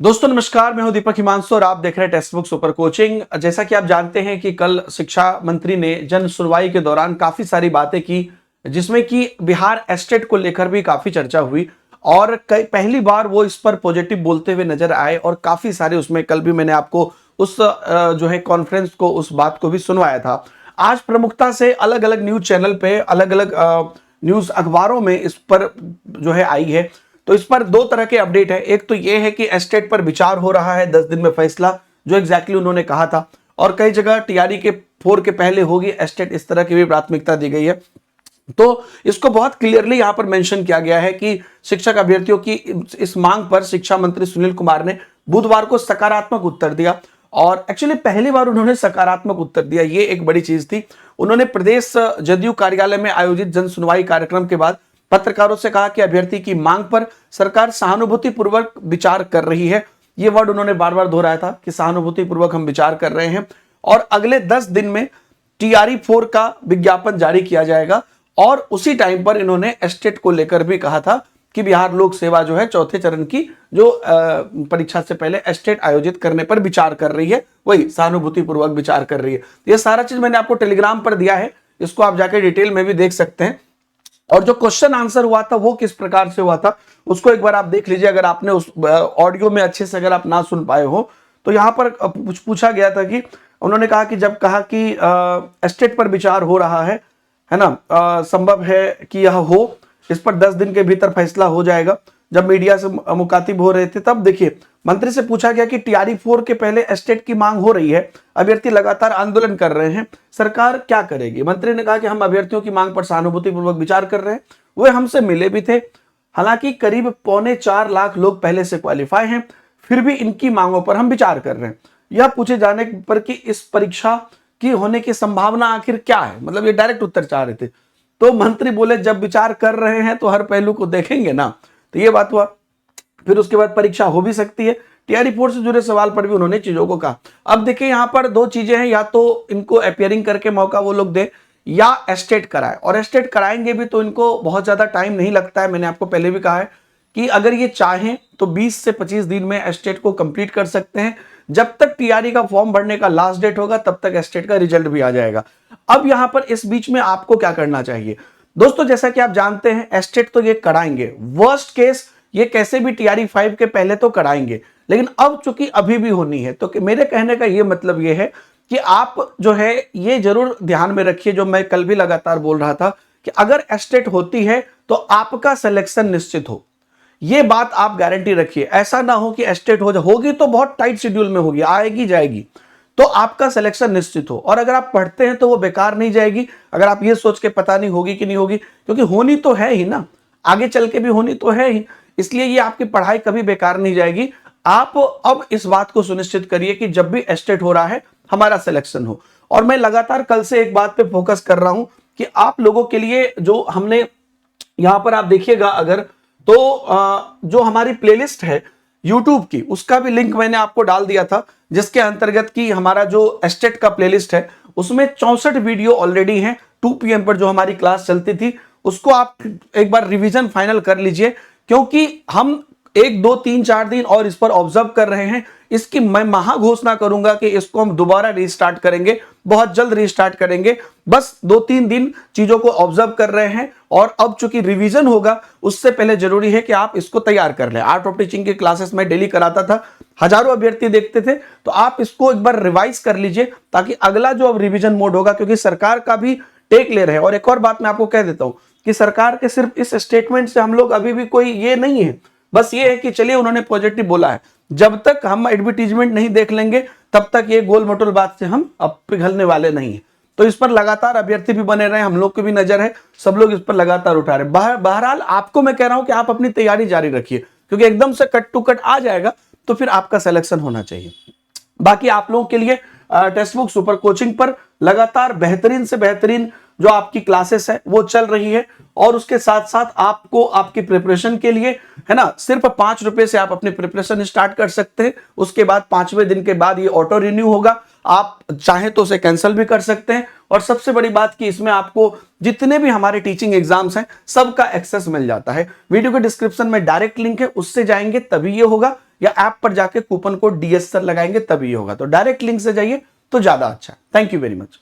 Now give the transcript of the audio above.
दोस्तों नमस्कार, मैं हूं दीपक हिमांशु और आप देख रहे हैं टेक्स्ट बुक सुपर कोचिंग। जैसा कि आप जानते हैं कि कल शिक्षा मंत्री ने जन सुनवाई के दौरान काफी सारी बातें की, जिसमें कि बिहार एस्टेट को लेकर भी काफी चर्चा हुई और पहली बार वो इस पर पॉजिटिव बोलते हुए नजर आए और काफी सारे उसमें कल भी मैंने आपको उस जो है कॉन्फ्रेंस को, उस बात को भी सुनवाया था। आज प्रमुखता से अलग अलग न्यूज चैनल पे, अलग अलग न्यूज अखबारों में इस पर जो है आई है। तो इस पर दो तरह के अपडेट है। एक तो ये है कि एस्टेट पर विचार हो रहा है, 10 दिन में फैसला, जो एग्जैक्टली उन्होंने कहा था। और कई जगह टीआरई के 4 के पहले होगी एस्टेट, इस तरह की भी प्राथमिकता दी गई है। तो इसको बहुत क्लियरली यहां पर मेंशन किया गया है कि शिक्षक अभ्यर्थियों की इस मांग पर शिक्षा मंत्री सुनील कुमार ने बुधवार को सकारात्मक उत्तर दिया। और एक्चुअली पहली बार उन्होंने सकारात्मक उत्तर दिया, ये एक बड़ी चीज थी। उन्होंने प्रदेश जदयू कार्यालय में आयोजित जन सुनवाई कार्यक्रम के बाद पत्रकारों से कहा कि अभ्यर्थी की मांग पर सरकार सहानुभूतिपूर्वक विचार कर रही है। यह वर्ड उन्होंने बार बार दोहराया था कि सहानुभूतिपूर्वक हम विचार कर रहे हैं और अगले 10 दिन में टीआरई 4 का विज्ञापन जारी किया जाएगा। और उसी टाइम पर इन्होंने एस्टेट को लेकर भी कहा था कि बिहार लोक सेवा जो है चौथे चरण की जो परीक्षा से पहले एस्टेट आयोजित करने पर विचार कर रही है, वही सहानुभूतिपूर्वक विचार कर रही है। यह सारा चीज मैंने आपको टेलीग्राम पर दिया है, इसको आप जाकर डिटेल में भी देख सकते हैं। और जो क्वेश्चन आंसर हुआ था वो किस प्रकार से हुआ था उसको एक बार आप देख लीजिए, अगर आपने उस ऑडियो में अच्छे से अगर आप ना सुन पाए हो तो। यहां पर पूछा गया था कि उन्होंने कहा कि जब कहा कि एस्टेट पर विचार हो रहा है ना, संभव है कि यह हो, इस पर 10 दिन के भीतर फैसला हो जाएगा। जब मीडिया से मुखातिब हो रहे थे तब देखिए मंत्री से पूछा गया कि टीआरई 4 के पहले एस्टेट की मांग हो रही है, अभ्यर्थी लगातार आंदोलन कर रहे हैं, सरकार क्या करेगी। मंत्री ने कहा कि हम अभ्यर्थियों की मांग पर सहानुभूतिपूर्वक विचार कर रहे हैं, वे हमसे मिले भी थे। हालांकि करीब 3.25 लाख लोग पहले से क्वालिफाई हैं, फिर भी इनकी मांगों पर हम विचार कर रहे हैं। यह पूछे जाने पर कि इस परीक्षा की होने की संभावना आखिर क्या है, मतलब ये डायरेक्ट उत्तर चाह रहे थे। तो मंत्री बोले जब विचार कर रहे हैं तो हर पहलू को देखेंगे ना। तो ये बात हुआ। फिर उसके बाद परीक्षा हो भी सकती है। टीआरई 4 से जुड़े सवाल पर भी उन्होंने चीजों को कहा। अब देखिए यहां पर दो चीजें हैं, या तो इनको अपियरिंग करके मौका वो लोग दे या एस्टेट कराए। और एस्टेट कराएंगे भी तो इनको बहुत ज्यादा टाइम नहीं लगता है। मैंने आपको पहले भी कहा है कि अगर ये चाहें तो 20 से 25 दिन में एस्टेट को कंप्लीट कर सकते हैं। जब तक टीआरई का फॉर्म भरने का लास्ट डेट होगा तब तक एस्टेट का रिजल्ट भी आ जाएगा। अब यहां पर इस बीच में आपको क्या करना चाहिए दोस्तों, जैसा कि आप जानते हैं एस्टेट तो ये कराएंगे, वर्स्ट केस ये कैसे भी टीआरई 5 के पहले तो कराएंगे, लेकिन अब चूंकि अभी भी होनी है तो मेरे कहने का ये मतलब ये है कि आप जो है ये जरूर ध्यान में रखिए, जो मैं कल भी लगातार बोल रहा था कि अगर एस्टेट होती है तो आपका सिलेक्शन निश्चित हो, ये बात आप गारंटी रखिए। ऐसा ना हो कि एस्टेट होगी तो बहुत टाइट शेड्यूल में होगी, आएगी जाएगी, तो आपका सिलेक्शन निश्चित हो। और अगर आप पढ़ते हैं तो वो बेकार नहीं जाएगी, अगर आप ये सोच के पता नहीं होगी कि नहीं होगी, क्योंकि होनी तो है ही ना, आगे चल के भी होनी तो है ही, इसलिए ये आपकी पढ़ाई कभी बेकार नहीं जाएगी। आप अब इस बात को सुनिश्चित करिए कि जब भी एस्टेट हो रहा है हमारा सिलेक्शन हो। और मैं लगातार कल से एक बात पे फोकस कर रहा हूं कि आप लोगों के लिए जो हमने यहां पर आप देखिएगा अगर तो जो हमारी प्लेलिस्ट है YouTube की, उसका भी लिंक मैंने आपको डाल दिया था, जिसके अंतर्गत की हमारा जो एस्टेट का प्लेलिस्ट है उसमें 64 वीडियो ऑलरेडी हैं। 2 PM पर जो हमारी क्लास चलती थी उसको आप एक बार रिवीजन फाइनल कर लीजिए, क्योंकि हम 1 2 3 4 दिन और इस पर ऑब्जर्व कर रहे हैं। इसकी मैं महा घोषणा करूंगा कि इसको हम दोबारा रीस्टार्ट करेंगे, बहुत जल्द रीस्टार्ट करेंगे। बस 2-3 दिन चीजों को ऑब्जर्व कर रहे हैं और अब चूंकि रिवीजन होगा उससे पहले जरूरी है कि आप इसको तैयार कर लें। आर्ट ऑफ टीचिंग की क्लासेस में डेली कराता था, हजारों अभ्यर्थी देखते थे, तो आप इसको एक बार रिवाइज कर लीजिए ताकि अगला जो अब रिवीजन मोड होगा, क्योंकि सरकार का भी टेक ले रहे हैं। और एक और बात मैं आपको कह देता हूं कि सरकार के सिर्फ इस स्टेटमेंट से हम लोग अभी भी कोई ये नहीं है, बस ये है कि चलिए उन्होंने पॉजिटिव बोला है, जब तक हम एडवर्टीजमेंट नहीं देख लेंगे तब तक ये गोल मटोल बात से हम अब पिघलने वाले नहीं है। तो इस पर लगातार अभ्यर्थी भी बने रहे, हम लोग की भी नजर है, सब लोग इस पर लगातार उठा रहे हैं। बहरहाल आपको मैं कह रहा हूं कि आप अपनी तैयारी जारी रखिए, क्योंकि एकदम से कट टू कट आ जाएगा तो फिर आपका सिलेक्शन होना चाहिए। बाकी आप लोगों के लिए टेक्स्ट बुक सुपर कोचिंग पर लगातार बेहतरीन से बेहतरीन जो आपकी क्लासेस है वो चल रही है। और उसके साथ साथ आपको आपकी प्रिपरेशन के लिए है ना, सिर्फ 5 रुपए से आप अपनी प्रिपरेशन स्टार्ट कर सकते हैं। उसके बाद 5वें दिन के बाद ये ऑटो रिन्यू होगा, आप चाहें तो उसे कैंसिल भी कर सकते हैं। और सबसे बड़ी बात कि इसमें आपको जितने भी हमारे टीचिंग एग्जाम्स हैं सबका एक्सेस मिल जाता है। वीडियो के डिस्क्रिप्शन में डायरेक्ट लिंक है, उससे जाएंगे तभी ये होगा, या ऐप पर जाके कूपन कोड डीएस सर लगाएंगे तभी होगा। तो डायरेक्ट लिंक से जाइए तो ज्यादा अच्छा। Thank you very much.